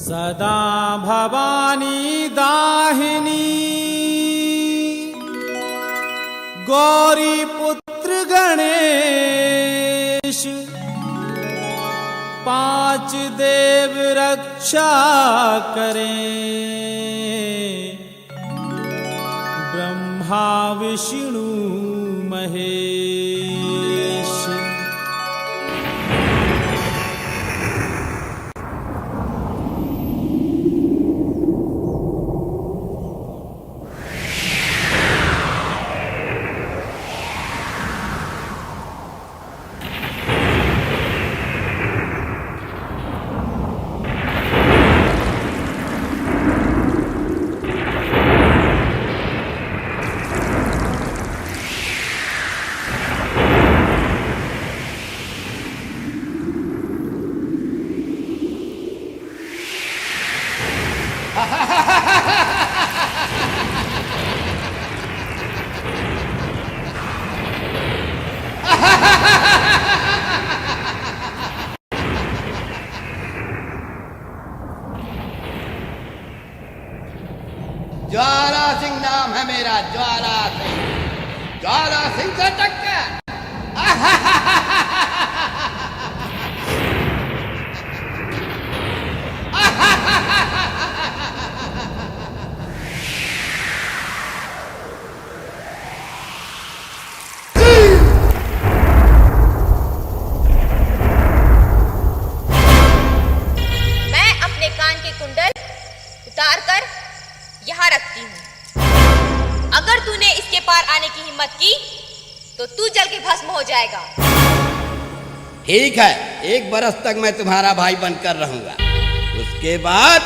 सदा भवानी दाहिनी गौरी पुत्र गणेश, पांच देव रक्षा करें, ब्रह्मा विष्णु महेश। ज्वाला सिंह नाम है मेरा, ज्वाला सिंह। ज्वाला सिंह से टक्कर। मैं अपने कान के कुंडल उतार कर यहाँ रखती हूँ। अगर तूने इसके पार आने की हिम्मत की तो तू जल के भस्म हो जाएगा। ठीक है, 1 बरस तक मैं तुम्हारा भाई बनकर रहूंगा, उसके बाद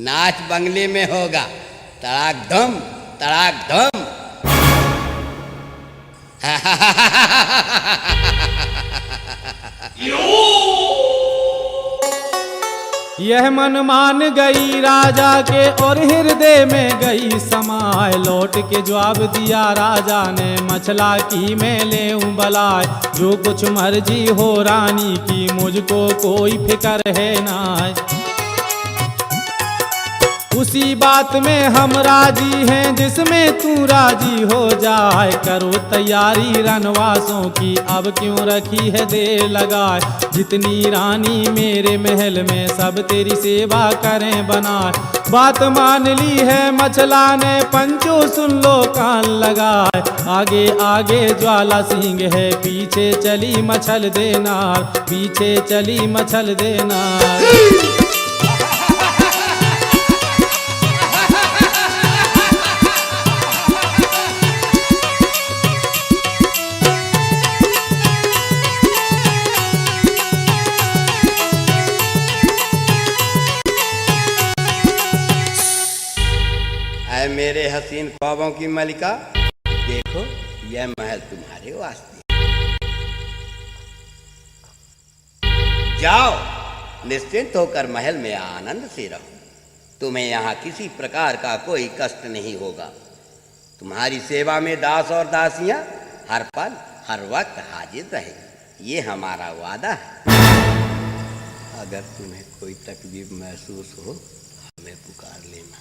नाच बंगले में होगा। तड़ाक धम तड़ाक धम। यह मन मान गई राजा के और हृदय में गई समाए। लौट के जवाब दिया राजा ने, मछला की मैं लेऊं बलाय। जो कुछ मर्जी हो रानी की, मुझको कोई फिक्र है ना। उसी बात में हम राजी हैं जिसमें तू राजी हो जाए। करो तैयारी रनवासों की, अब क्यों रखी है देर लगाए। जितनी रानी मेरे महल में सब तेरी सेवा करें बनाए। बात मान ली है मछला ने, पंचो सुन लो कान लगाए। आगे आगे ज्वाला सिंह है, पीछे चली मछल देना, पीछे चली मछल देना। मेरे हसीन ख्वाबों की मलिका, देखो यह महल तुम्हारे वास्ते। जाओ, निश्चिंत होकर महल में आनंद से रहो। तुम्हें यहाँ किसी प्रकार का कोई कष्ट नहीं होगा। तुम्हारी सेवा में दास और दासियां हर पल हर वक्त हाजिर रहेंगी, ये हमारा वादा है। अगर तुम्हें कोई तकलीफ महसूस हो हमें पुकार लेना।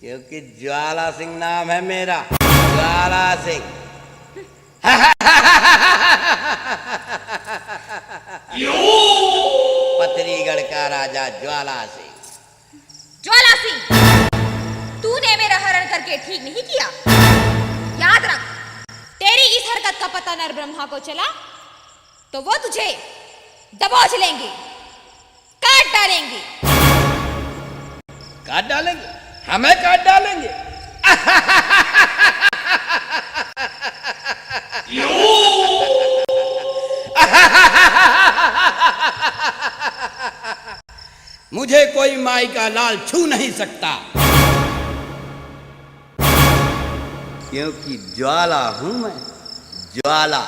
क्योंकि ज्वाला सिंह नाम है मेरा, ज्वाला सिंह। पथरीगढ़ का राजा ज्वाला सिंह। ज्वाला सिंह, तूने मेरा हरण करके ठीक नहीं किया। याद रख, तेरी इस हरकत का पता नर ब्रह्मा को चला तो वो तुझे दबोच लेंगे, काट डालेंगे। काट डालेंगे? हमें काट डालेंगे? मुझे कोई माई का लाल छू नहीं सकता, क्योंकि ज्वाला हूं मैं, ज्वाला।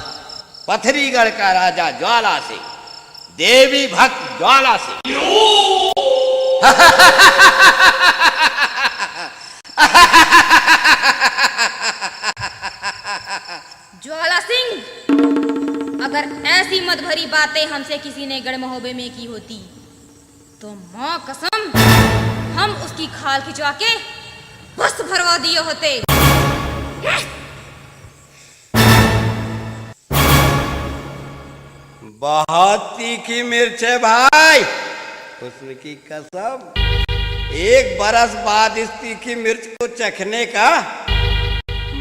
पथरीगढ़ का राजा ज्वाला सिंह, देवी भक्त ज्वाला सिंह। ज्वाला सिंह, अगर ऐसी मत भरी बातें हमसे किसी ने गढ़ महोबे में की होती तो मां कसम हम उसकी खाल खिंचवा के बस भरवा दिए होते। बहुत तीखी मिर्च है भाई, उसकी कसम। एक बरस बाद इस तीखी मिर्च को चखने का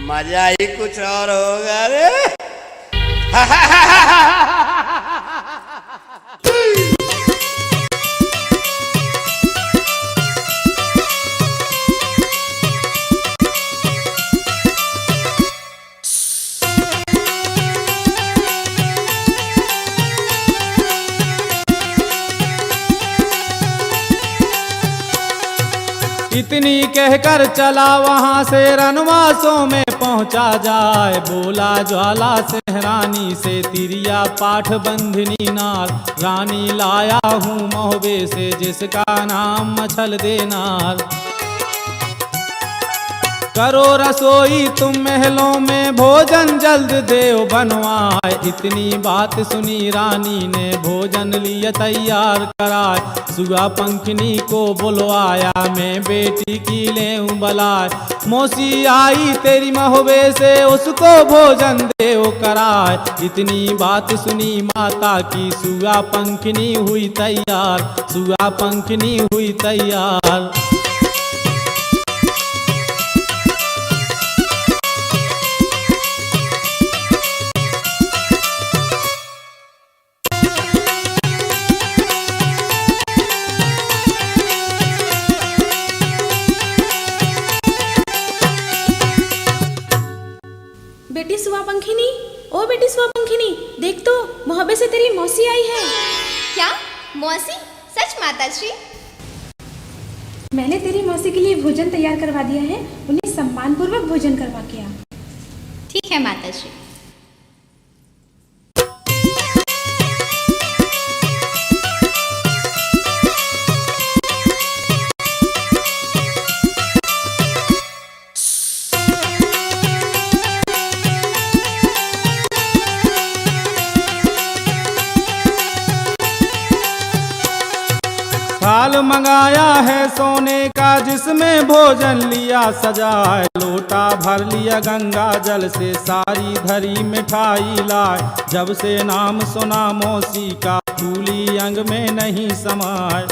मजा ही कुछ और होगा रे। इतनी कहकर चला वहां से रनवासों में पहुंचा जाए। बोला ज्वाला सेहरानी से तिरिया पाठ बंधनी नार, रानी लाया हूँ महोबे से जिसका नाम मछल देनार। करो रसोई तुम महलों में भोजन जल्द देव बनवाए। इतनी बात सुनी रानी ने भोजन लिया तैयार कराए। सुगा पंखनी को बुलवाया मैं बेटी की लेऊं बलाए। मौसी आई तेरी महोबे से उसको भोजन देव कराए। इतनी बात सुनी माता की सुगा पंखनी हुई तैयार, सुगा पंखनी हुई तैयार। बेटी सुआ पंखिनी, ओ बेटी सुआ पंखिनी, देख तो महोबे से तेरी मौसी आई है। क्या मौसी? सच माता श्री? मैंने तेरी मौसी के लिए भोजन तैयार करवा दिया है, उन्हें सम्मान पूर्वक भोजन करवा के आ। ठीक है माता श्री। थाल मंगाया है सोने का जिसमें भोजन लिया सजाए। लोटा भर लिया गंगा जल से सारी धरी मिठाई लाए। जब से नाम सुना मौसी का फूली अंग में नहीं समाए।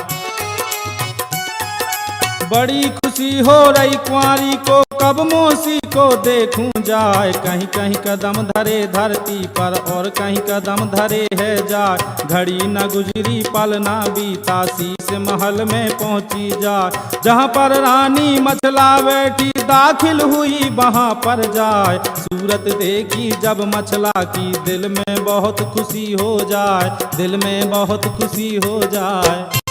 बड़ी खुशी हो रही कुंवारी को कब मौसी को देखूं जाए। कहीं कहीं कदम धरे धरती पर और कहीं कदम धरे है जाए। घड़ी न गुजरी पल न बीता शीश महल में पहुंची जाए। जहां पर रानी मछला बैठी दाखिल हुई वहां पर जाए। सूरत देखी जब मछला की दिल में बहुत खुशी हो जाए, दिल में बहुत खुशी हो जाए।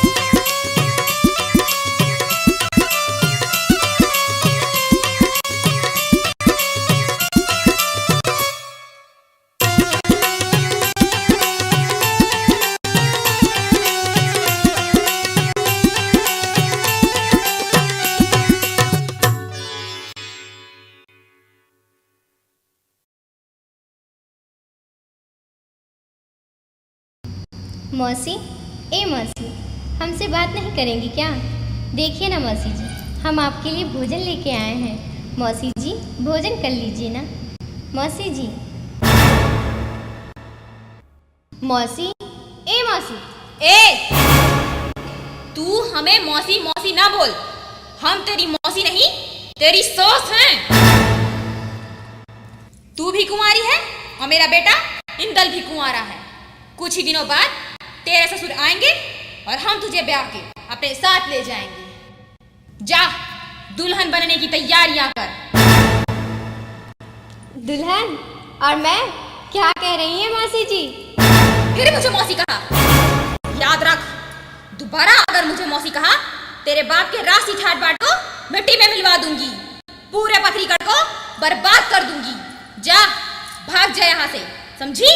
मौसी, ए मौसी, हमसे बात नहीं करेंगी क्या? देखिए ना मौसी जी, हम आपके लिए भोजन लेके आए हैं। मौसी जी भोजन कर लीजिए ना। मौसी जी। मौसी, ए मौसी। ए, तू हमें मौसी मौसी ना बोल। हम तेरी मौसी नहीं, तेरी सास हैं। तू भी कुंवारी है और मेरा बेटा इंदल भी कुंवारा है। कुछ ही दिनों बाद तेरे ससुर आएंगे और हम तुझे ब्याह के अपने साथ ले जाएंगे। जा दुल्हन बनने की तैयारियां कर। दुल्हन? और मैं? क्या कह रही हैं मौसी जी? फिर मुझे मौसी कहा? याद रख, दोबारा अगर मुझे मौसी कहा, तेरे बाप के राशि ठाट बाट को मिट्टी में मिलवा दूंगी। पूरे पथरीगढ़ को बर्बाद कर दूंगी। जा भाग जा यहाँ से, समझी?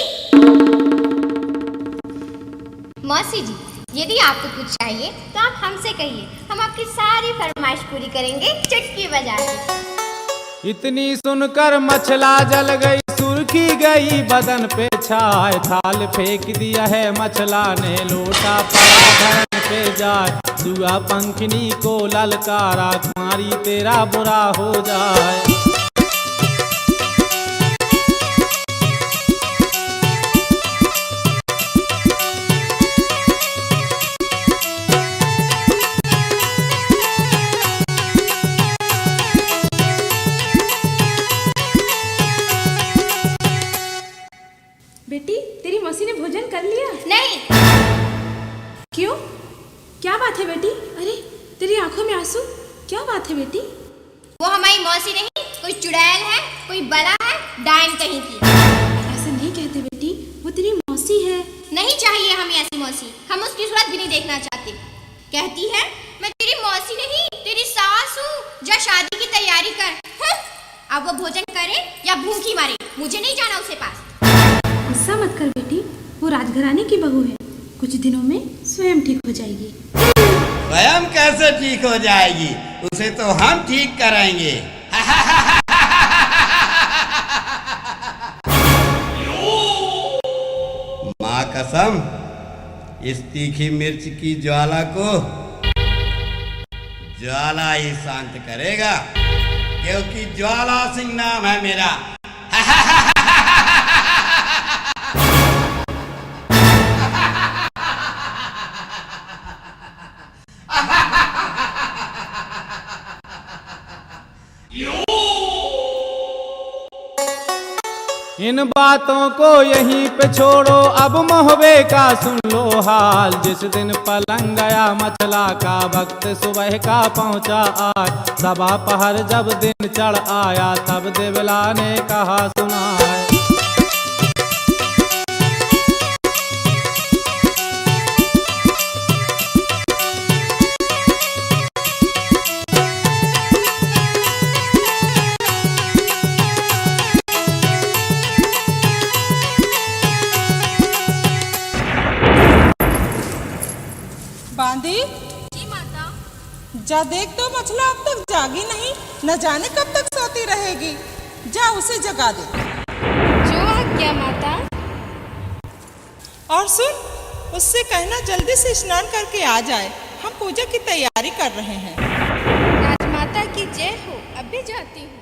मौसी जी, यदि आपको कुछ चाहिए तो आप हमसे कहिए, हम आपकी सारी फरमाइश पूरी करेंगे चुटकी बजा के। इतनी सुनकर मछला जल गई, सुर्खी गई बदन पे छाए, थाल फेंक दिया है मछला ने, लोटा पड़ा धरन पे जाए, सुआ पंखनी को ललकारा, कुंवारी तेरा बुरा हो जाए। बेटी तेरी मौसी ने भोजन कर लिया? नहीं। क्यों, क्या बात है बेटी? अरे तेरी आंखों में आंसू, क्या बात है बेटी? वो हमारी मौसी नहीं, कोई चुड़ैल है, कोई बला है, डायन कहीं की। ऐसा नहीं कहते बेटी, वो तेरी मौसी है। नहीं चाहिए हमें ऐसी मौसी, हम उसकी सूरत भी नहीं देखना चाहते। कहती है मैं तेरी मौसी नहीं, तेरी सास हूँ, जा शादी की तैयारी कर। अब वो भोजन करे या भूखी मारे, मुझे नहीं जाना उसके पास। गुस्सा मत कर बेटी, वो राजघराने की बहू है, कुछ दिनों में स्वयं ठीक हो जाएगी। स्वयं कैसे ठीक हो जाएगी? उसे तो हम ठीक कराएंगे। माँ कसम, इस तीखी मिर्च की ज्वाला को ज्वाला ही शांत करेगा, क्योंकि ज्वाला सिंह नाम है मेरा। इन बातों को यहीं पे छोड़ो, अब मोहबे का सुन लो हाल। जिस दिन पलंग गया मछला का, वक्त सुबह का पहुंचा आज, सबा पहर जब दिन चढ़ आया, तब देवला ने कहा सुना है। बांदी, जी माता। जा देख तो मछला अब तक जागी नहीं, न जाने कब तक सोती रहेगी। जा उसे जगा दे। जो आज्ञा माता। और सुन, उससे कहना जल्दी से स्नान करके आ जाए, हम पूजा की तैयारी कर रहे हैं। राजमाता की जय हो, अभी जाती हूँ।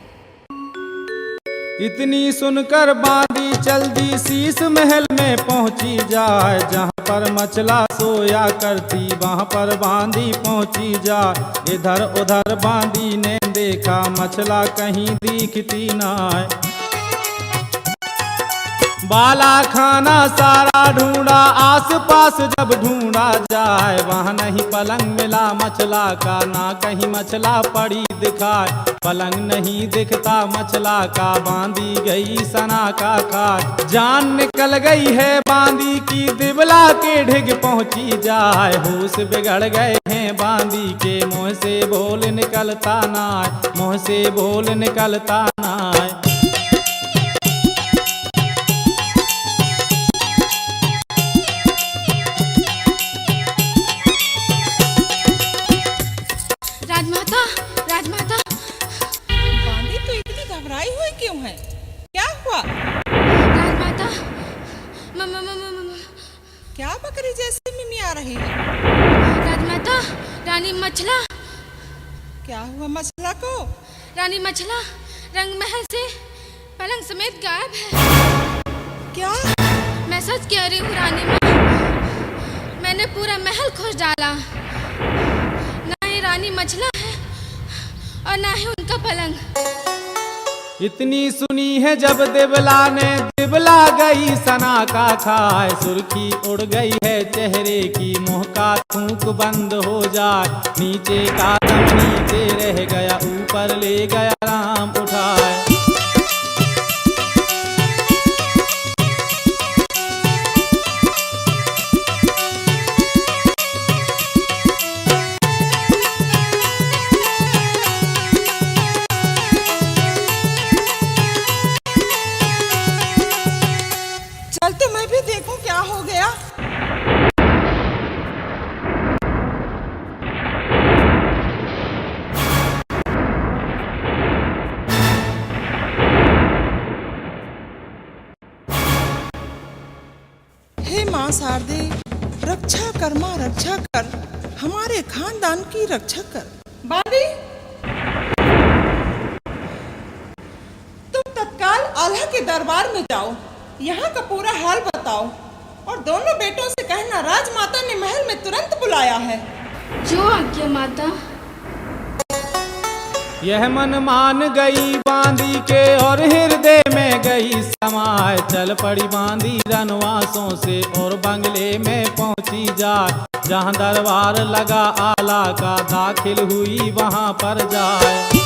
इतनी सुनकर बांदी चल दी, शीश महल में पहुंची जाए, जहाँ पर मछला सोया करती, वहाँ पर बांदी पहुंची जाए। इधर उधर बांदी ने देखा, मछला कहीं दिखती ना है। बाला खाना सारा ढूंढा, आस पास जब ढूंढा जाए, वहाँ नहीं पलंग मिला मछला का, ना कहीं मछला पड़ी दिखाए। पलंग नहीं दिखता मछला का, बांदी गई सना का खाए। जान निकल गई है बांदी की, दिबला के ढिग पहुंची जाए। होश बिगड़ गए हैं बांदी के, मुँह से बोल निकलता ना, मुँह से बोल निकलता ना। राजमाता, राजमाता। बांदी तो इतनी घबराई हुई क्यों है? क्या हुआ? राजमाता, मम्मा मम्मा मम्मा। क्या बकरी जैसी मिमी आ रही है? राजमाता, रानी मछला। क्या हुआ मछला को? रानी मछला रंग महल से पलंग समेत गायब है। क्या? मैं सच कह रही हूँ रानी माँ, मैंने पूरा महल खोज डाला, ना ही रानी मछला है और ना ही उनका पलंग। इतनी सुनी है जब देवला ने, दिबला गई सना का खाए। सुर्खी उड़ गई है चेहरे की, मुंह का थूक बंद हो जाए। नीचे का दम नीचे रह गया, ऊपर ले गया राम उठाए। चल तो मैं भी देखूं क्या हो गया। माँ शारदे, रक्षा कर माँ, रक्षा कर, हमारे खानदान की रक्षा कर। बांदी, तुम तत्काल आल्हा के दरबार में जाओ, यहाँ का पूरा हाल बताओ और दोनों बेटों से कहना राजमाता ने महल में तुरंत बुलाया है। जो आज्ञा माता। यह मन मान गई बांदी के और हृदय में गई समाए। चल पड़ी बांदी रनवासों से और बंगले में पहुंची जाए। जहां दरबार लगा आला का दाखिल हुई वहां पर जाए।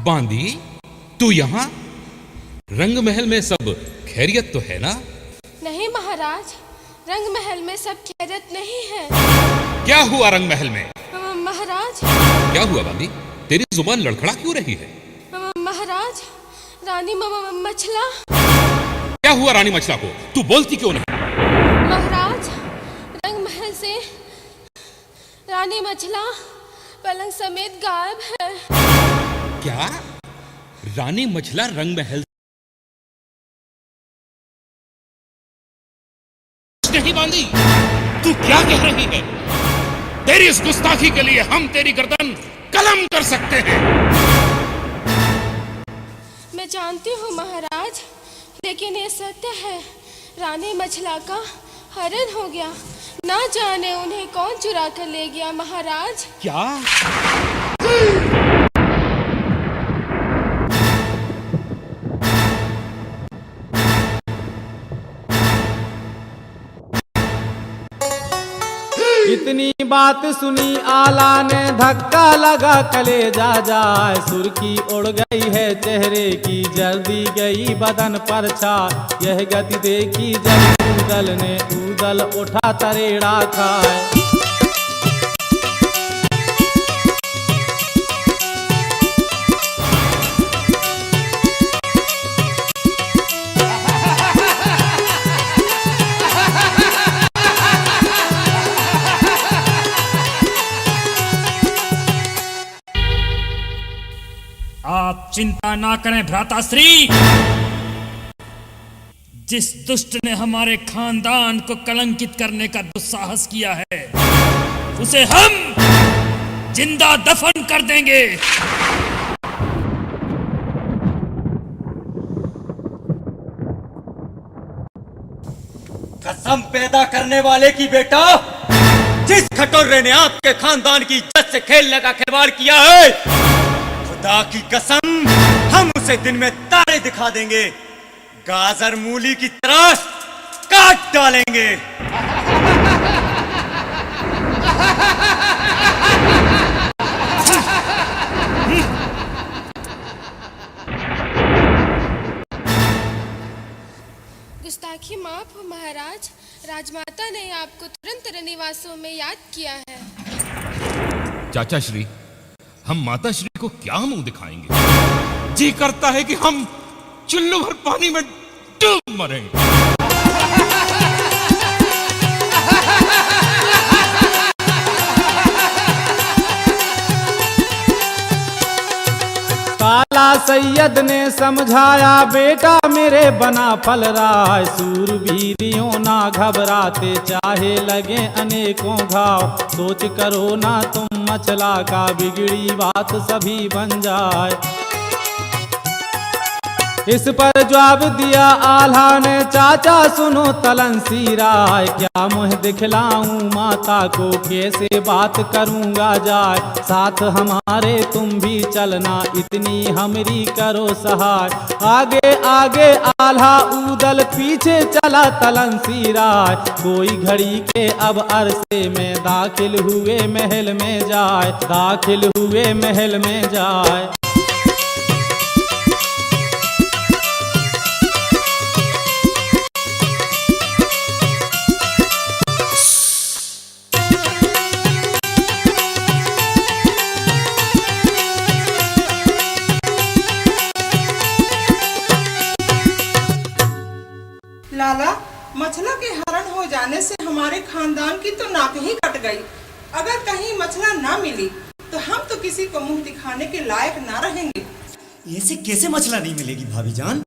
बांदी, तू यहाँ? रंग महल में सब खैरियत तो है ना? नहीं महाराज, रंग महल में सब खैरियत नहीं है। क्या हुआ रंग महल में? महाराज। क्या हुआ बांदी? तेरी जुबान लड़खड़ा क्यों रही है? महाराज, रानी मछला। क्या हुआ रानी मछला को? तू बोलती क्यों नहीं? महाराज, रंग महल से रानी मछला पलंग समेत गायब है। क्या? रानी मछला रंग महल नहीं बांधी? तू क्या कह रही है? तेरी इस गुस्ताखी के लिए हम तेरी गर्दन कलम कर सकते हैं। मैं जानती हूँ महाराज, लेकिन ये सत्य है, रानी मछला का हरण हो गया। ना जाने उन्हें कौन चुरा कर ले गया महाराज। क्या? इतनी बात सुनी आला ने धक्का लगा कलेजा जाए। सुर्खी उड़ गई है चेहरे की, जल्दी गई बदन पर छा। यह गति देखी जब ऊदल ने ऊदल उठा तरेड़ा खाए। आप चिंता ना करें भ्राताश्री। जिस दुष्ट ने हमारे खानदान को कलंकित करने का दुस्साहस किया है, उसे हम जिंदा दफन कर देंगे। कसम पैदा करने वाले की बेटा, जिस खटोरे ने आपके खानदान की इज्जत से खेलने का खिलवाड़ किया है, खुदा की कसम हम उसे दिन में तारे दिखा देंगे, गाजर मूली की तरह काट डालेंगे। गुस्ताखी माफ हो महाराज, राजमाता ने आपको तुरंत रनिवासों में याद किया है। चाचा श्री, हम माता श्री को क्या मुंह दिखाएंगे? जी करता है कि हम चुल्लू भर पानी में डूब मरें। काला सैयद ने समझाया, बेटा मेरे बना फल राय। सूरवीरियों ना घबराते, चाहे लगे अनेकों घाव। सोच करो ना तुम मछला का, बिगड़ी बात सभी बन जाए। इस पर जवाब दिया आल्हा ने, चाचा सुनो तलनसी राय। क्या मुँह दिखलाऊं माता को, कैसे बात करूंगा जाय। साथ हमारे तुम भी चलना, इतनी हमरी करो सहाय। आगे आगे आल्हा ऊदल, पीछे चला तलनसी राय। कोई घड़ी के अब अरसे में दाखिल हुए महल में जाए, दाखिल हुए महल में जाए। मछला के हरण हो जाने से हमारे खानदान की तो नाक ही कट गई। अगर कहीं मछला ना मिली तो हम तो किसी को मुंह दिखाने के लायक ना रहेंगे। ऐसे कैसे मछला नहीं मिलेगी भाभी जान?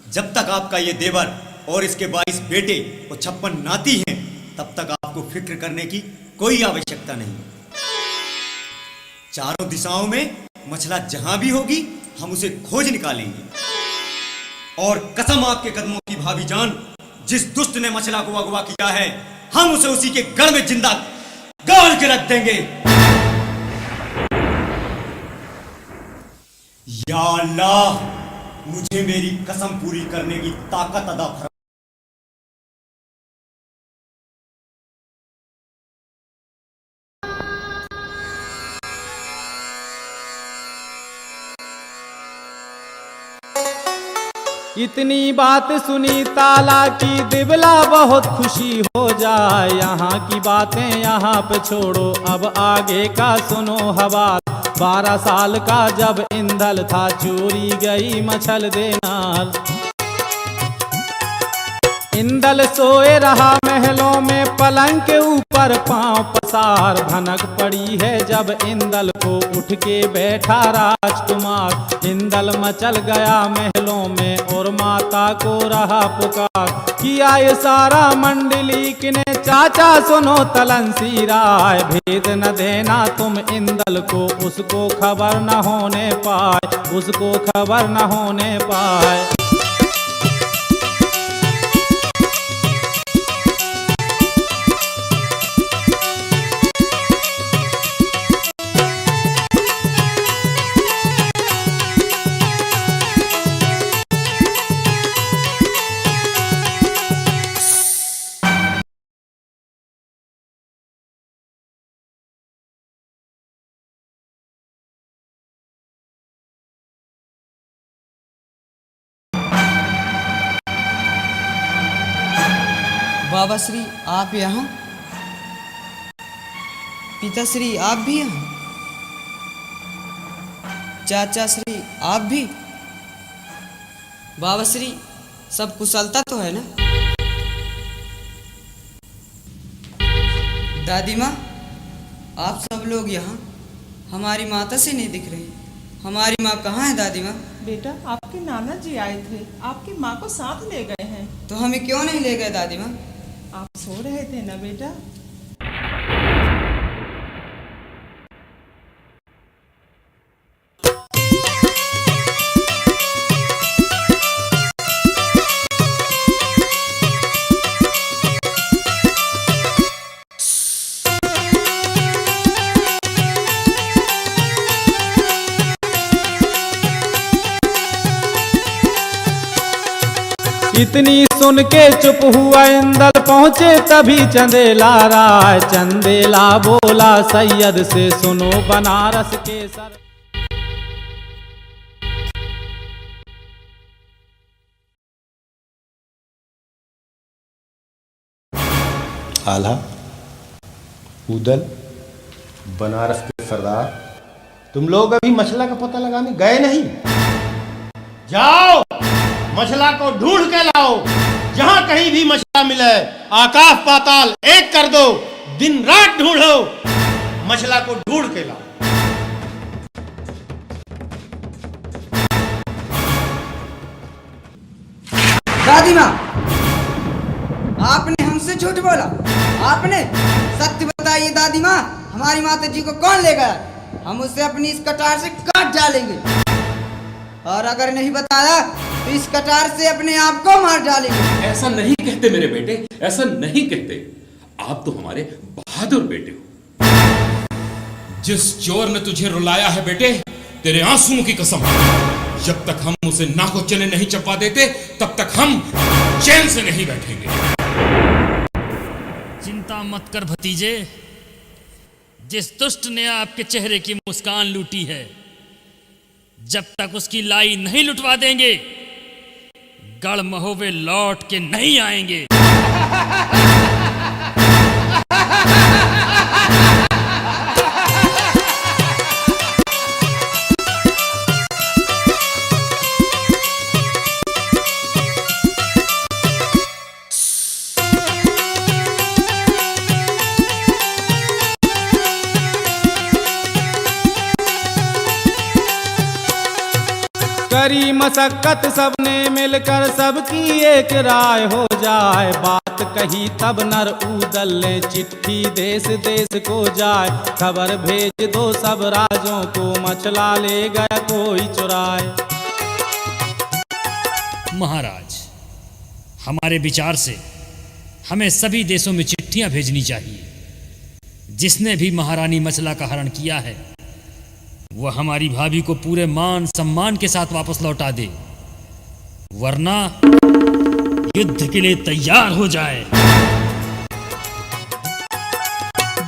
जब तक आपका ये देवर और इसके 22 बेटे और 56 नाती हैं, तब तक आपको फिक्र करने की कोई आवश्यकता नहीं। चारों दिशाओं में मछला जहां भी होगी हम उसे खोज निकालेंगे। और कसम आपके कदमों की भाभी जान, जिस दुष्ट ने मछला को अगवा किया है, हम उसे उसी के गढ़ में जिंदा गाड़ के रख देंगे। या अल्लाह, मुझे मेरी कसम पूरी करने की ताकत अदा फरमा। इतनी बात सुनी ताला की दिबला बहुत खुशी हो जाए। यहाँ की बातें यहाँ पे छोड़ो, अब आगे का सुनो हवाल। 12 साल का जब इंदल था, चोरी गई मछल देनार। इंदल सोए रहा महलों में, पलंग के ऊपर पांव पसार। भनक पड़ी है जब इंदल को, उठ के बैठा राजकुमार। इंदल मचल गया महलों में और माता को रहा पुकार। किया ये सारा मंडलीक ने, चाचा सुनो तलनसी राय। भेद न देना तुम इंदल को, उसको खबर न होने पाए, उसको खबर न होने पाए। बाबा श्री आप यहाँ, पिताश्री आप भी यहाँ, चाचा श्री आप भी। बाबा श्री सब कुशलता तो है ना? दादी माँ, आप सब लोग यहाँ, हमारी माता से नहीं दिख रही। हमारी माँ कहाँ है दादी माँ? बेटा, आपके नाना जी आए थे, आपकी माँ को साथ ले गए हैं। तो हमें क्यों नहीं ले गए दादी माँ? आप सो रहे थे ना बेटा। इतनी सुन के चुप हुआ इंदल, पहुँचे तभी चंदेला राय। चंदेला बोला सैयद से, सुनो बनारस के सर। आल्हा, उदल, बनारस के सरदार, तुम लोग अभी मछला का पता लगाने गए नहीं? जाओ, मछला को ढूंढ के लाओ। जहां कहीं भी मछला मिले, आकाश पाताल एक कर दो। दिन रात ढूंढो, मछला को ढूंढ के लाओ। दादी माँ, आपने हमसे झूठ बोला। आपने सत्य बताइए दादी माँ, हमारी माता जी को कौन ले गया? हम उसे अपनी इस कटार से काट डालेंगे, और अगर नहीं बताया तो इस कटार से अपने आप को मार डालेंगे। ऐसा नहीं कहते मेरे बेटे, ऐसा नहीं कहते। आप तो हमारे बहादुर बेटे हो। जिस चोर ने तुझे रुलाया है बेटे, तेरे आंसुओं की कसम, जब तक हम उसे नाको चने नहीं चपा देते, तब तक हम चैन से नहीं बैठेंगे। चिंता मत कर भतीजे, जिस दुष्ट ने आपके चेहरे की मुस्कान लूटी है, जब तक उसकी लाई नहीं लुटवा देंगे, गढ़ महोबे लौट के नहीं आएंगे। करी मशक्कत सबने मिलकर सबकी एक राय हो जाए। बात कही तब नर उदल ने चिट्ठी देश देश को जाए। खबर भेज दो सब राजों को, मछला ले गया कोई चुराए। महाराज, हमारे विचार से हमें सभी देशों में चिट्ठियां भेजनी चाहिए। जिसने भी महारानी मछला का हरण किया है वह हमारी भाभी को पूरे मान सम्मान के साथ वापस लौटा दे, वरना युद्ध के लिए तैयार हो जाए।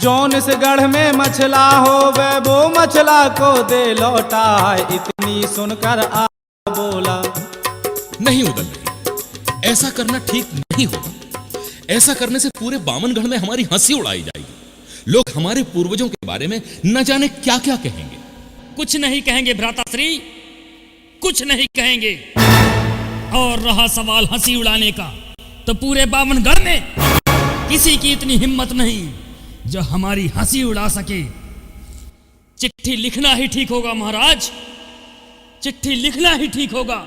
जौन इस गढ़ में मछला हो वह वो मछला को दे लौटाए। इतनी सुनकर आ बोला, नहीं उदल नहीं, ऐसा करना ठीक नहीं होगा। ऐसा करने से पूरे बामनगढ़ में हमारी हंसी उड़ाई जाएगी। लोग हमारे पूर्वजों के बारे में न जाने क्या क्या कहेंगे। कुछ नहीं कहेंगे भ्राताश्री, कुछ नहीं कहेंगे। और रहा सवाल हंसी उड़ाने का, तो पूरे बामनगढ़ में किसी की इतनी हिम्मत नहीं जो हमारी हंसी उड़ा सके। चिट्ठी लिखना ही ठीक होगा महाराज, चिट्ठी लिखना ही ठीक होगा।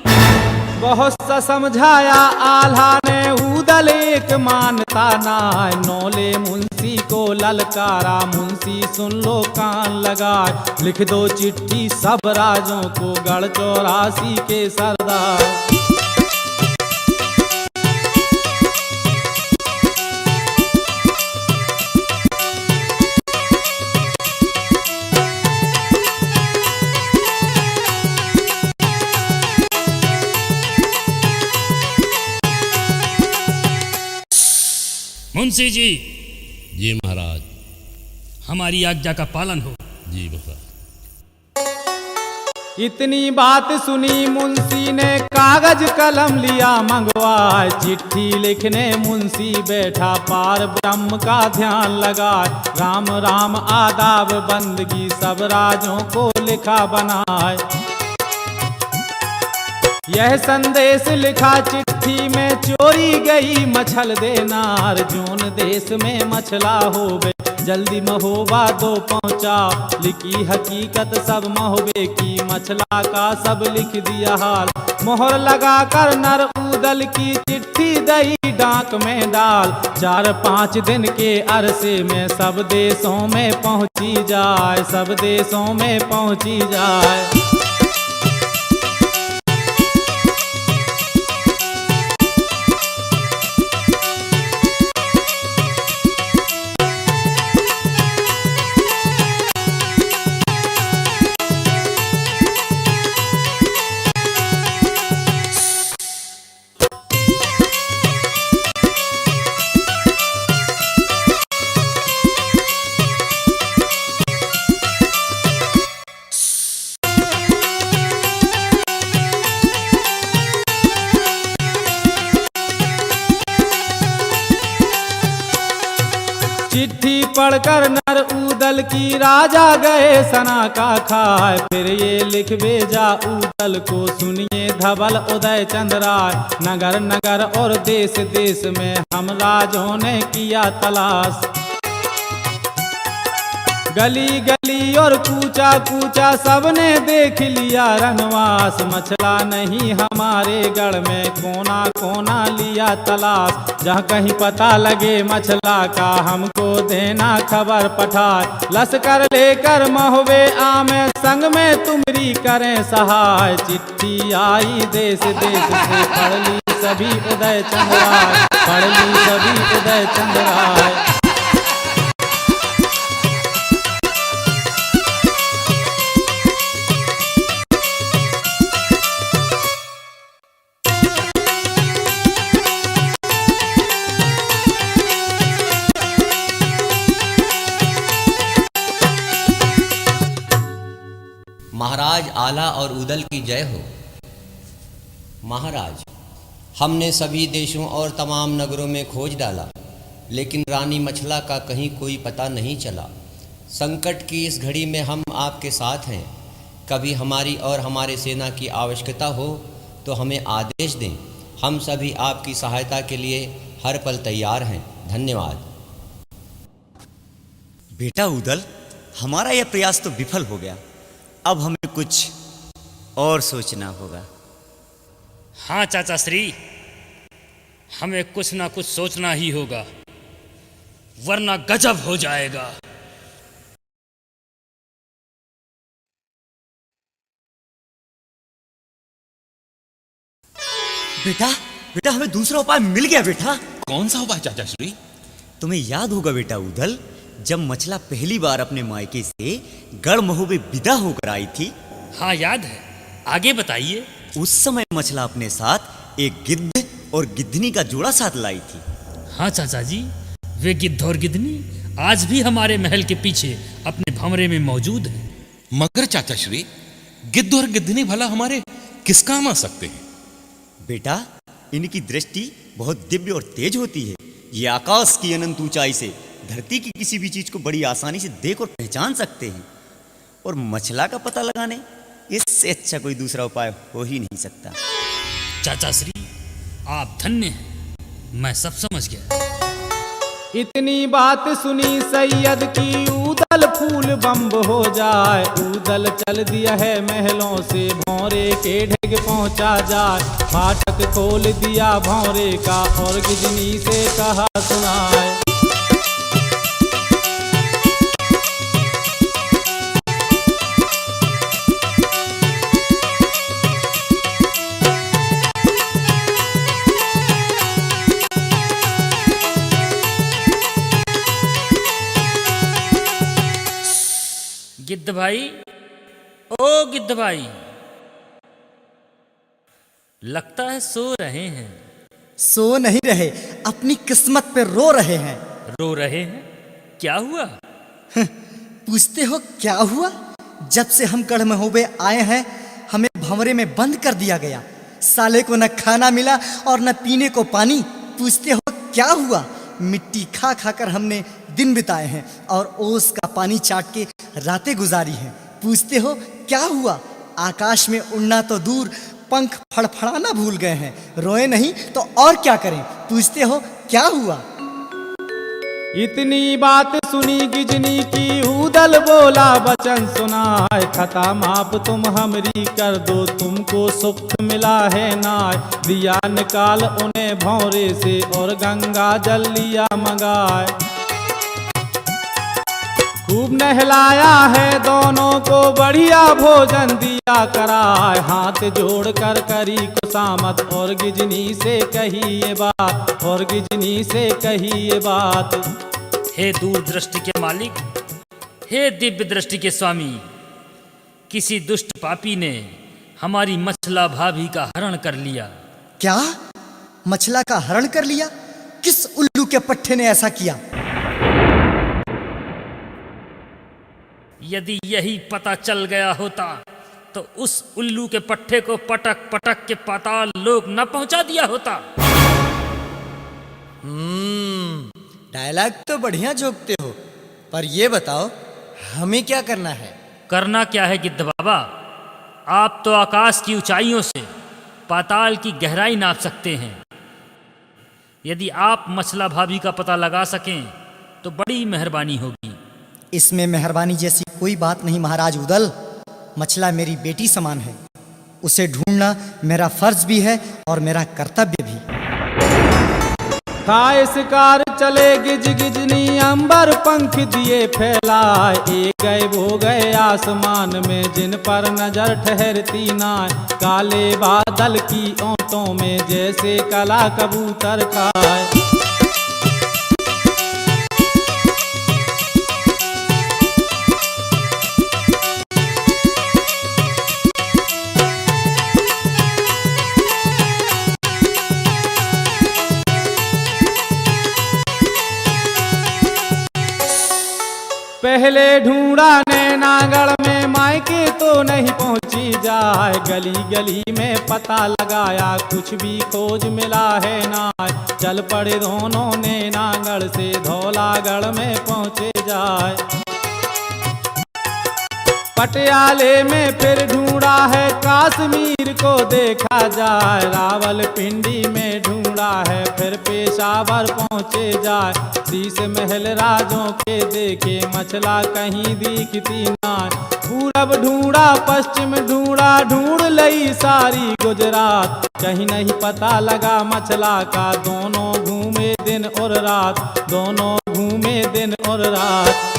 बहुत सा समझाया आल्हा ने, उदल एक मानता ना। नौले मुंशी को ललकारा, मुंशी सुन लो कान लगाए। लिख दो चिट्ठी सब राजों को, गढ़ 84 के सरदार। मुंशी जी। जी महाराज। हमारी आज्ञा का पालन हो। जी महाराज। इतनी बात सुनी मुंशी ने, कागज कलम लिया मंगवाए। चिट्ठी लिखने मुंशी बैठा, पार ब्रह्म का ध्यान लगाए। राम राम आदाब बंदगी सब राजों को लिखा बनाए। यह संदेश लिखा चिट्ठी में, चोरी गई मछल देनार। जोन देश में मछला होवे जल्दी महोबा दो पहुँचा। लिखी हकीकत सब महोबे की, मछला का सब लिख दिया हाल। मोहर लगा कर नर उदल की चिट्ठी दई डाक में डाल। 4-5 दिन के अरसे में सब देशों में पहुँची जाए, सब देशों में पहुँची जाए। चिट्ठी पढ़कर नर उदल की राजा गए सना का खाए। फिर ये लिख भेजा उदल को, सुनिए धवल उदय चंद्र राय। नगर नगर और देश देश में हम राजों ने किया तलाश। गली गली और कूचा कूचा सबने देख लिया रनवास। मछला नहीं हमारे गढ़ में, कोना कोना लिया तलाश। जहाँ कहीं पता लगे मछला का, हमको देना खबर पठाए। लश्कर लेकर महोबे आमे, संग में तुमरी करें सहाय। चिट्ठी आई देश देश से, पढ़ ली सभी उदय चंद्र राय, पढ़ ली सभी उदय चंद्र राय। महाराज आला और उदल की जय हो। महाराज, हमने सभी देशों और तमाम नगरों में खोज डाला, लेकिन रानी मछला का कहीं कोई पता नहीं चला। संकट की इस घड़ी में हम आपके साथ हैं। कभी हमारी और हमारे सेना की आवश्यकता हो तो हमें आदेश दें। हम सभी आपकी सहायता के लिए हर पल तैयार हैं। धन्यवाद। बेटा उदल, हमारा यह प्रयास तो विफल हो गया। अब हमें कुछ और सोचना होगा। हाँ चाचा श्री, हमें कुछ ना कुछ सोचना ही होगा, वरना गजब हो जाएगा। बेटा बेटा, हमें दूसरा उपाय मिल गया बेटा। कौन सा उपाय चाचा श्री? तुम्हें याद होगा बेटा उदल, जब मछला पहली बार अपने मायके से गढ़महू में विदा होकर आई थी। हाँ याद है, आगे बताइए। उस समय मछला अपने साथ एक गिद्ध और गिद्धनी का जोड़ा साथ लाई थी। हाँ चाचा जी, वे गिद्ध और गिद्धनी आज भी हमारे महल के पीछे अपने भंवरे में मौजूद हैं। मगर चाचा श्री, गिद्ध और गिद्धनी भला हमारे किस काम आ सकते हैं? बेटा, इनकी दृष्टि बहुत दिव्य और तेज होती है। ये आकाश की अनंत ऊंचाई से धरती की किसी भी चीज को बड़ी आसानी से देख और पहचान सकते हैं। और मछला का पता लगाने, इससे अच्छा कोई दूसरा उपाय हो ही नहीं सकता। चाचा श्री, आप धन्य हैं, मैं सब समझ गया। इतनी बात सुनी सैयद की ऊदल फूल बम्ब हो जाए। ऊदल चल दिया है महलों से, भौरे के ढेग पहुंचा जाए। फाटक खोल दिया भौरे का और गिजनी से कहा सुनाए। गिद्ध भाई, ओ गिद्ध भाई, लगता है सो रहे हैं। सो नहीं रहे, अपनी किस्मत पे रो रहे हैं। रो रहे हैं? क्या हुआ? पूछते हो क्या हुआ? जब से हम गढ़महूबे आए हैं, हमें भंवरे में बंद कर दिया गया। साले को न खाना मिला और न पीने को पानी। पूछते हो क्या हुआ? मिट्टी खा खाकर हमने दिन बिताए हैं और ओस का पानी चाट के रातें गुजारी हैं। पूछते हो क्या हुआ? आकाश में उड़ना तो दूर, पंख फड़फड़ाना भूल गए हैं। रोए नहीं तो और क्या करें? पूछते हो क्या हुआ? इतनी बात सुनी गिजनी की ऊदल बोला वचन सुनाए। खता माप तुम हमरी कर दो, तुमको सुख मिला है नाय। दिया निकाल उन्हें भौरे से और गंगा जल लिया मंगाए। खूब नहलाया है दोनों को, बढ़िया भोजन दिया कराए। हाथ जोड़ कर करी खुशामत और गिजनी से कही ये बात, और गिजनी से कही ये बात। हे दूरदृष्टि के मालिक, हे दिव्य दृष्टि के स्वामी, किसी दुष्ट पापी ने हमारी मछला भाभी का हरण कर लिया। क्या? मछला का हरण कर लिया? किस उल्लू के पट्टे ने ऐसा किया? यदि यही पता चल गया होता तो उस उल्लू के पट्टे को पटक पटक के पाताल लोक न पहुंचा दिया होता। डायलॉग तो बढ़िया जोकते हो, पर ये बताओ हमें क्या करना है? करना क्या है गिद्ध बाबा? आप तो आकाश की ऊंचाइयों से पाताल की गहराई नाप सकते हैं। यदि आप मछला भाभी का पता लगा सकें तो बड़ी मेहरबानी होगी। इसमें मेहरबानी जैसी कोई बात नहीं महाराज उदल। मछला मेरी बेटी समान है, उसे ढूंढना मेरा फर्ज भी है और मेरा कर्तव्य भी। खाए शिकार चले गिज गिजनी, अंबर पंख दिए फैलाए। एक गए वो गए आसमान में, जिन पर नजर ठहरती नाय। काले बादल की ओंटों में जैसे कला कबूतर खाए। पहले ढूंढा नैनागढ़ में, मायके तो नहीं पहुंची जाए। गली गली में पता लगाया, कुछ भी खोज मिला है ना। चल पड़े दोनों नैनागढ़ से, धौलागढ़ में पहुंचे जाए। पटियाले में फिर ढूंढा है, काश्मीर को देखा जाए, रावलपिंडी में ढूंढा है फिर पेशावर पहुँचे जाए। शीश महल राजों के देखे मछला कहीं दिखती ना, पूरब ढूंढा पश्चिम ढूंढा ढूंढ लई सारी गुजरात, कहीं नहीं पता लगा मछला का। दोनों घूमे दिन और रात, दोनों घूमे दिन और रात।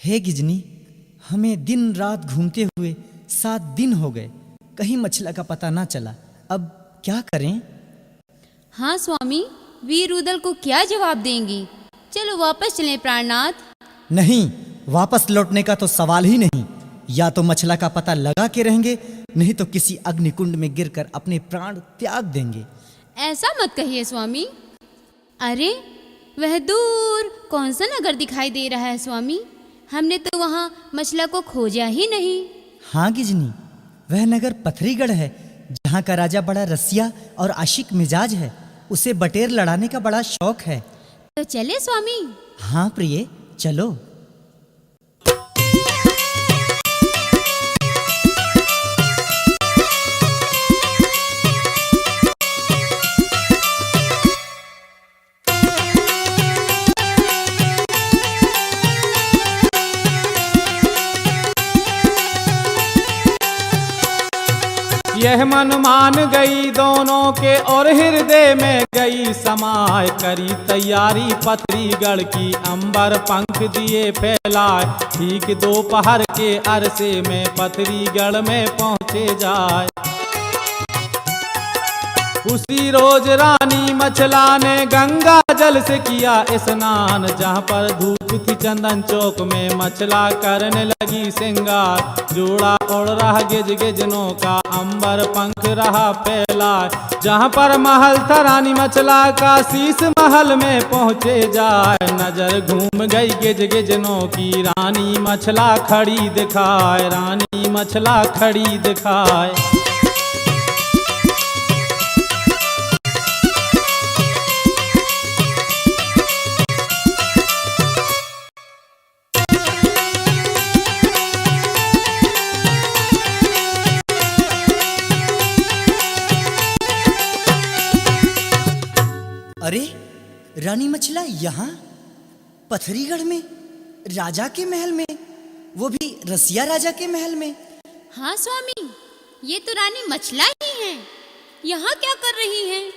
हे गिजनी, हमें दिन रात घूमते हुए 7 दिन हो गए, कहीं मछला का पता ना चला। अब क्या करें? हाँ स्वामी, वीर रुदल को क्या जवाब देंगी? चलो वापस चलें प्राणनाथ। नहीं, वापस लौटने का तो सवाल ही नहीं। या तो मछला का पता लगा के रहेंगे, नहीं तो किसी अग्निकुंड में गिरकर अपने प्राण त्याग देंगे। ऐसा मत कहिए स्वामी। अरे वह दूर कौन सा नगर दिखाई दे रहा है स्वामी? हमने तो वहाँ मछला को खोजा ही नहीं। हाँ गिजनी, वह नगर पथरीगढ़ है, जहाँ का राजा बड़ा रसिया और आशिक मिजाज है। उसे बटेर लड़ाने का बड़ा शौक है। तो चले स्वामी। हाँ प्रिय, चलो। यह मन मान गई दोनों के और हृदय में गई समाए। करी तैयारी पथरीगढ़ की, अंबर पंख दिए फैलाए। ठीक दोपहर के अरसे में पथरीगढ़ में पहुँचे जाए। उसी रोज रानी मछला ने गंगा जल से किया स्नान, जहाँ पर धूप थी चंदन चौक में मछला करने लगी श्रृंगार। जोड़ा उड़ रहा गिज गिजनों का, अंबर पंख रहा फैला। जहाँ पर महल था रानी मछला का, शीश महल में पहुँचे जाए। नजर घूम गई गिज गिजनों की, रानी मछला खड़ी दिखाए, रानी मछला खड़ी दिखाए। अरे रानी मछला यहाँ पथरीगढ़ में, राजा के महल में, वो भी रसिया राजा के महल में। हाँ स्वामी, ये तो रानी मछला ही है। यहाँ क्या कर रही हैं?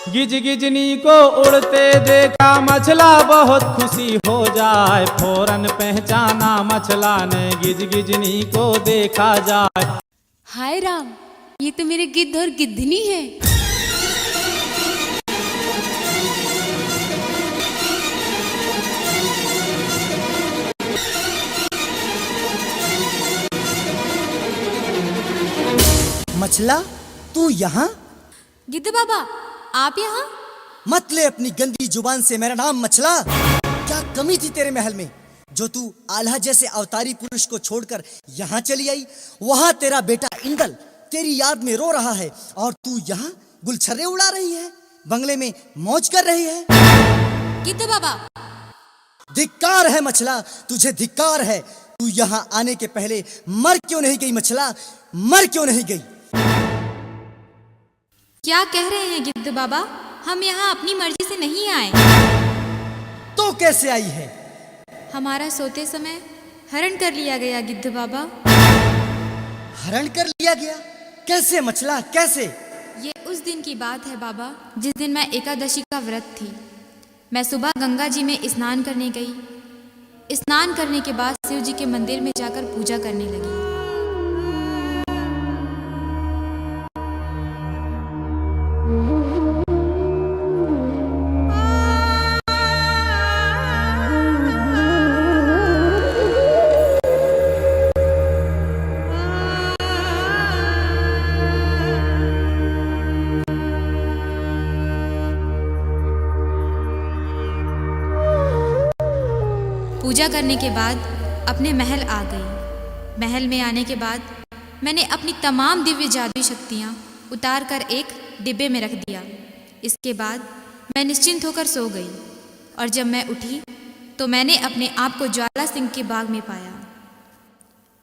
गिज गिजनी को उड़ते देखा मछला बहुत खुशी हो जाए। फौरन पहचाना मछला ने गिज गिजनी को देखा जाए। हाय राम, ये तो मेरे गिद्ध और गिद्धनी है। मछला, तू यहाँ? गिद्ध बाबा, आप यहाँ? मत ले अपनी गंदी जुबान से मेरा नाम मछला। क्या कमी थी तेरे महल में जो तू आल्हा जैसे अवतारी पुरुष को छोड़कर यहाँ चली आई? वहाँ तेरा बेटा इंदल तेरी याद में रो रहा है और तू यहाँ गुलछर्रे उड़ा रही है, बंगले में मौज कर रही है। गिद्ध बाबा, धिक्कार है मछला, तुझे धिक्कार है। तू यहाँ आने के पहले मर क्यों नहीं गई मछला, मर क्यों नहीं गई? क्या कह रहे हैं गिद्ध बाबा? हम यहाँ अपनी मर्जी से नहीं आए। तो कैसे आई है? हमारा सोते समय हरण कर लिया गया गिद्ध बाबा। हरण कर लिया गया? कैसे मछला, कैसे? ये उस दिन की बात है बाबा, जिस दिन मैं एकादशी का व्रत थी। मैं सुबह गंगा जी में स्नान करने गई। स्नान करने के बाद शिव जी के मंदिर में जाकर पूजा करने लगी। पूजा करने के बाद अपने महल आ गई। महल में आने के बाद मैंने अपनी तमाम दिव्य जादुई शक्तियाँ उतार कर एक डिब्बे में रख दिया। इसके बाद मैं निश्चिंत होकर सो गई और जब मैं उठी तो मैंने अपने आप को ज्वाला सिंह के बाग में पाया।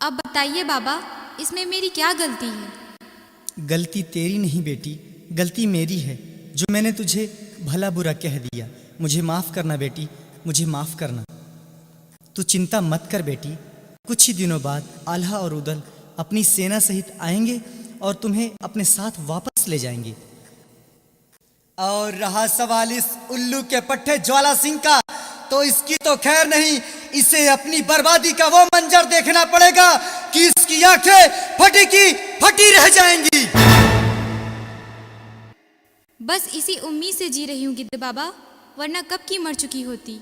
अब बताइए बाबा, इसमें मेरी क्या गलती है? गलती तेरी नहीं बेटी, गलती मेरी है जो मैंने तुझे भला बुरा कह दिया। मुझे माफ़ करना बेटी, मुझे माफ़ करना। तू चिंता मत कर बेटी, कुछ ही दिनों बाद आल्हा और उदल अपनी सेना सहित आएंगे और तुम्हें अपने साथ वापस ले जाएंगे। और रहा सवाल इस उल्लू के पट्टे ज्वाला सिंह का, तो इसकी तो खैर नहीं, इसे अपनी बर्बादी का वो मंजर देखना पड़ेगा कि इसकी आंखें फटी की फटी रह जाएंगी। बस इसी उम्मीद से जी रही हूँ गिद्ध बाबा, वरना कब की मर चुकी होती।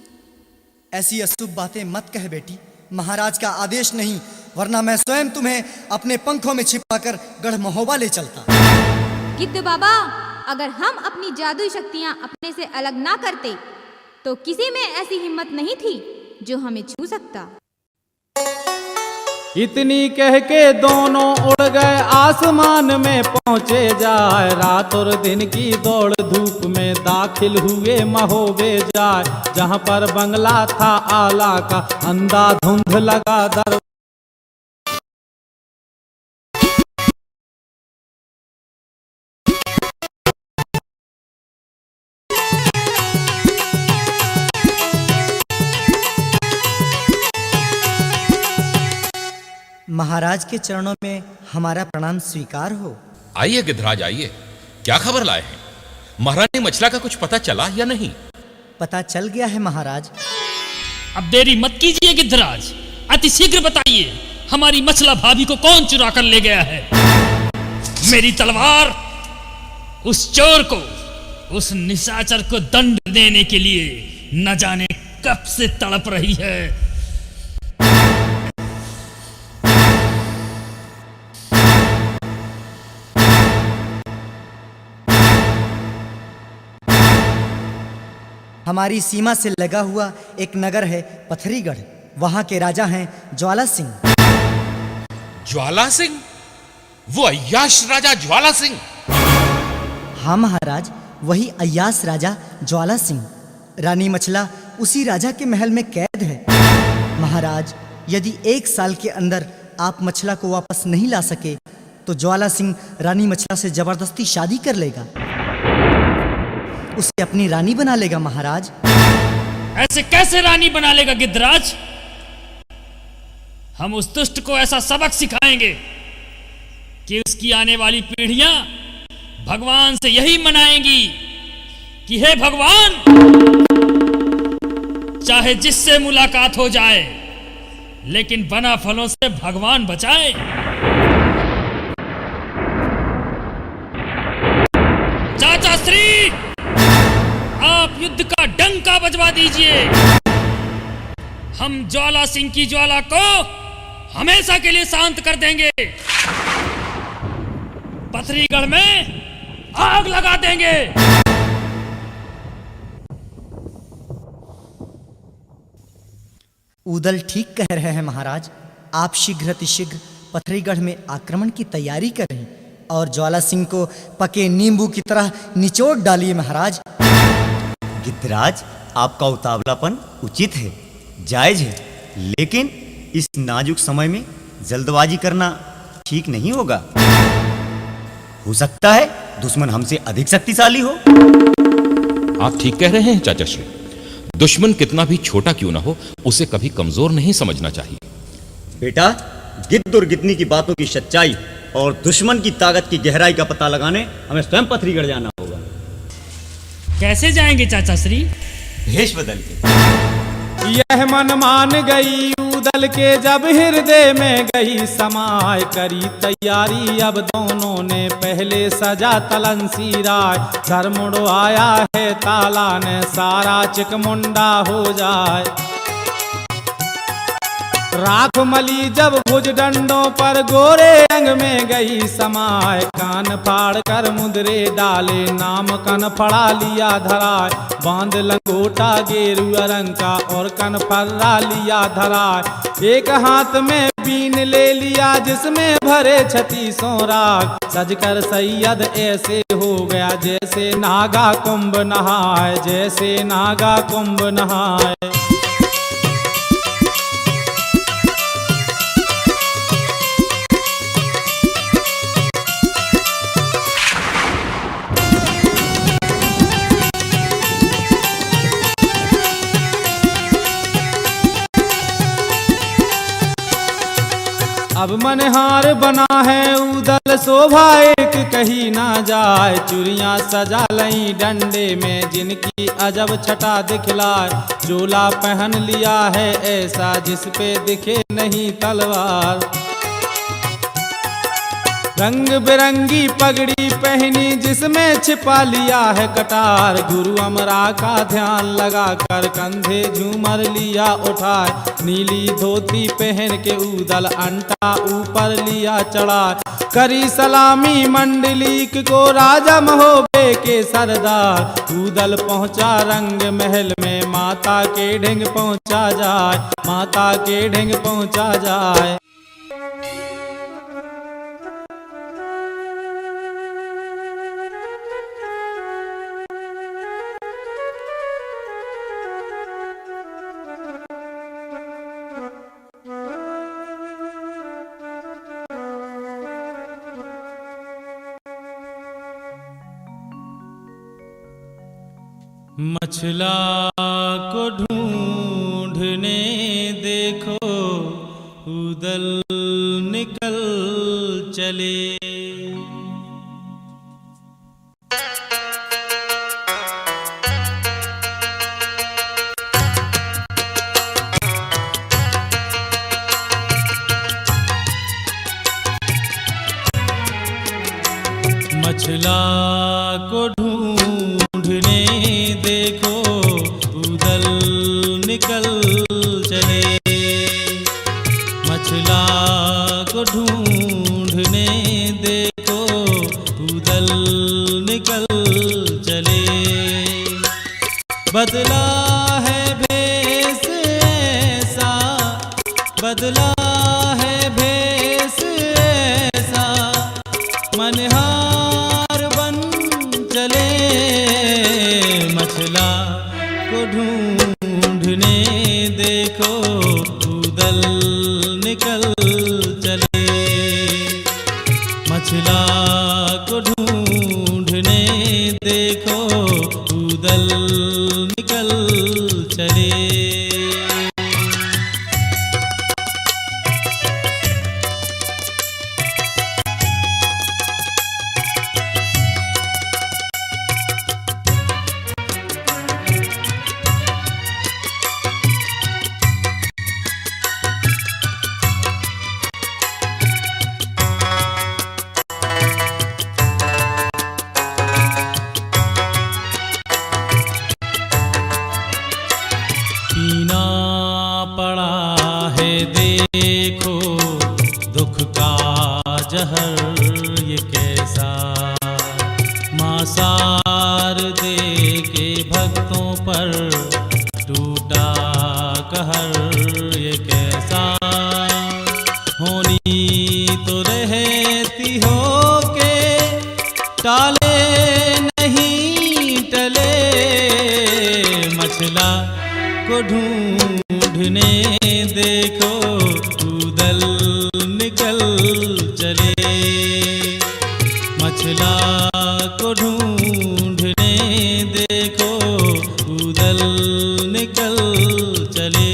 ऐसी अशुभ बातें मत कह बेटी, महाराज का आदेश नहीं, वरना मैं स्वयं तुम्हें अपने पंखों में छिपाकर गढ़ महोबा ले चलता। गिद्ध बाबा, अगर हम अपनी जादुई शक्तियाँ अपने से अलग ना करते तो किसी में ऐसी हिम्मत नहीं थी जो हमें छू सकता। इतनी कह के दोनों उड़ गए आसमान में पहुँचे जाए। रात और दिन की दौड़ धूप में दाखिल हुए महोबे जाए। जहाँ पर बंगला था आला का, अंधाधुंध लगा दर। महाराज के चरणों में हमारा प्रणाम स्वीकार हो। आइए गिद्धराज आइए, क्या खबर लाए हैं? महारानी मछला का कुछ पता चला या नहीं? पता चल गया है महाराज। अब देरी मत कीजिए गिद्धराज, अति शीघ्र बताइए हमारी मछला भाभी को कौन चुरा कर ले गया है? मेरी तलवार उस चोर को, उस निशाचर को दंड देने के लिए न जाने कब से तड़प रही है। हमारी सीमा से लगा हुआ एक नगर है पथरीगढ़, वहां के राजा हैं ज्वाला सिंह। ज्वाला सिंह? वो अय्याश राजा ज्वाला सिंह? हाँ महाराज, वही अय्यास राजा ज्वाला सिंह। रानी मछला उसी राजा के महल में कैद है। महाराज, यदि 1 साल के अंदर आप मछला को वापस नहीं ला सके तो ज्वाला सिंह रानी मछला से जबरदस्ती शादी कर लेगा, उसे अपनी रानी बना लेगा। महाराज, ऐसे कैसे रानी बना लेगा गिद्धराज? हम उस दुष्ट को ऐसा सबक सिखाएंगे कि उसकी आने वाली पीढ़ियां भगवान से यही मनाएंगी कि हे भगवान, चाहे जिससे मुलाकात हो जाए लेकिन बना फलों से भगवान बचाए। चाचा श्री, आप युद्ध का डंका बजवा दीजिए। हम ज्वाला सिंह की ज्वाला को हमेशा के लिए शांत कर देंगे। पथरीगढ़ में आग लगा देंगे। उदल ठीक कह रहे हैं महाराज, आप शीघ्र अतिशीघ्र पथरीगढ़ में आक्रमण की तैयारी करें और ज्वाला सिंह को पके नींबू की तरह निचोड़ डालिए। महाराज, गिद्धराज, आपका उतावलापन उचित है, जायज है, लेकिन इस नाजुक समय में जल्दबाजी करना ठीक नहीं होगा। हो सकता है दुश्मन हमसे अधिक शक्तिशाली हो। आप ठीक कह रहे हैं चाचा श्री। दुश्मन कितना भी छोटा क्यों ना हो, उसे कभी कमजोर नहीं समझना चाहिए। बेटा, गिद्ध और गिद्धनी की बातों की सच्चाई और दुश्मन की ताकत की गहराई का पता लगाने हमें स्वयं पथरीगढ़ जाना होगा। कैसे जाएंगे चाचा श्री? भेष बदल के। यह मन मान गई उदल के जब हृदय में गई समाय, करी तैयारी अब दोनों ने पहले सजा तलंसी राय, धर्मुड़ आया है ताला ने सारा चिकमुंडा हो जाए। राख मली जब भुज डंडों पर गोरे अंग में गई समाय, कान फाड़ कर मुद्रे डाले नाम कन फड़ा लिया धराय, बांध लंगोटा गेरुआ रंग का और कन फर्रा लिया धराय, एक हाथ में बीन ले लिया जिसमें भरे 36 राग, सजकर सैयद ऐसे हो गया जैसे नागा कुंभ नहाए, जैसे नागा कुंभ नहाए। अब मनहार बना है उदल शोभा एक कहीं ना जाए, चुरियां सजा लई डंडे में जिनकी अजब छटा दिखलाए, चोला पहन लिया है ऐसा जिस पे दिखे नहीं तलवार, रंग बिरंगी पगड़ी पहनी जिसमें छिपा लिया है कटार, गुरु अमरा का ध्यान लगा कर कंधे झूमर लिया उठाए, नीली धोती पहन के उदल अंटा ऊपर लिया चढ़ा, करी सलामी मंडलीक को राजा महोबे के सरदार, उदल पहुंचा रंग महल में माता के ढिंग पहुंचा जाए, माता के ढिंग पहुंचा जाए। मछला को ढूंढने देखो उदल निकल चले, मछला को ढूंढने देखो उदल निकल चले, मछला को ढूंढने देखो उदल निकल चले, बदला है भेष ऐसा, बदला है भेष ऐसा, मनहार बन चले, मछला को ढूंढने देखो उदल निकल चले, मछला को ढूंढने देखो उदल निकल चले। पीना पड़ा है देखो दुख का जहर ये कैसा, मासार दे के भक्तों पर टूटा कहर ये कैसा, होनी तो रहती हो के टाले नहीं टले, मछला को ढूंढने देखो उदल निकल चले, मछला को ढूंढने देखो उदल निकल चले।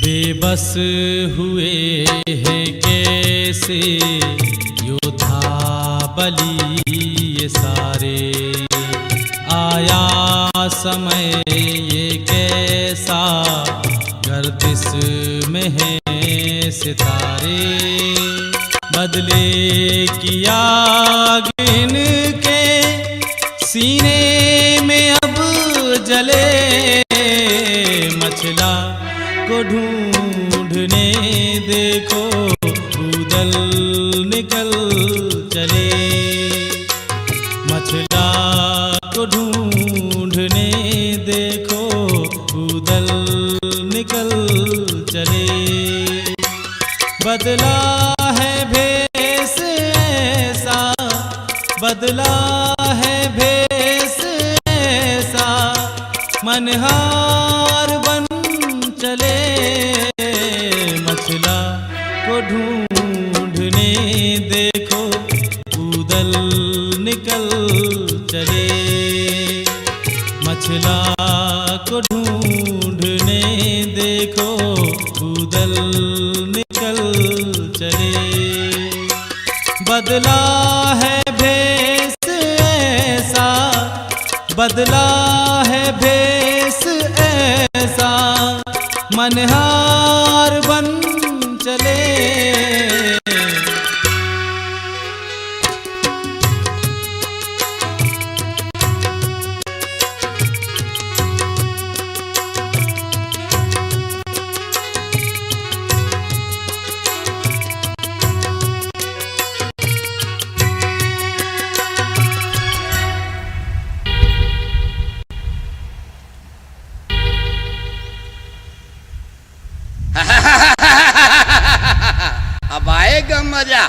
बेबस हुए हैं कैसे योद्धा बलि ये सारे, आया समय ये कैसा गर्दिश में है सितारे। बदले किया गिन के सीने में अब जले, मछला को ढूंढने देखो उदल निकल चले। मछला को ढूंढने देखो उदल निकल चले। बदला है भेष ऐसा, बदला है भेष ऐसा, मनहार बन चले। मछला को ढूंढने देखो उदल निकल चले। मछला को ढूंढने देखो उदल निकल चले। बदला है भेष ऐसा, बदला है भेष ऐसा, मनहार बन चले। अब आएगा मजा।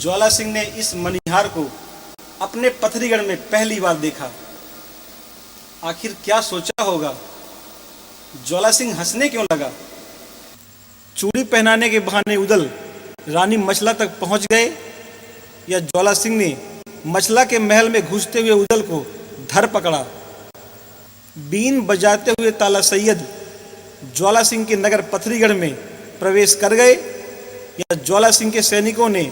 ज्वाला सिंह ने इस मनिहार को अपने पथरीगढ़ में पहली बार देखा। आखिर क्या सोचा होगा? ज्वाला सिंह हंसने क्यों लगा? चूड़ी पहनाने के बहाने उदल रानी मछला तक पहुंच गए, या ज्वाला सिंह ने मछला के महल में घुसते हुए उदल को धर पकड़ा? बीन बजाते हुए ताला सैयद ज्वाला सिंह के नगर पथरीगढ़ में प्रवेश कर गए, या ज्वाला सिंह के सैनिकों ने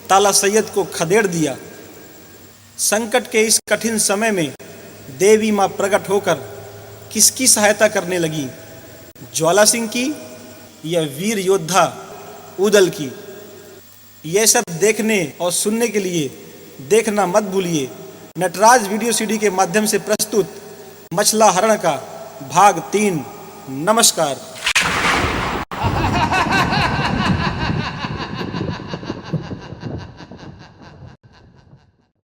ताला सैयद को खदेड़ दिया? संकट के इस कठिन समय में देवी मां प्रकट होकर किसकी सहायता करने लगी? ज्वाला सिंह की या वीर योद्धा उदल की? यह सब देखने और सुनने के लिए देखना मत भूलिए नटराज वीडियो सीडी के माध्यम से प्रस्तुत मछला हरण का भाग 3। नमस्कार।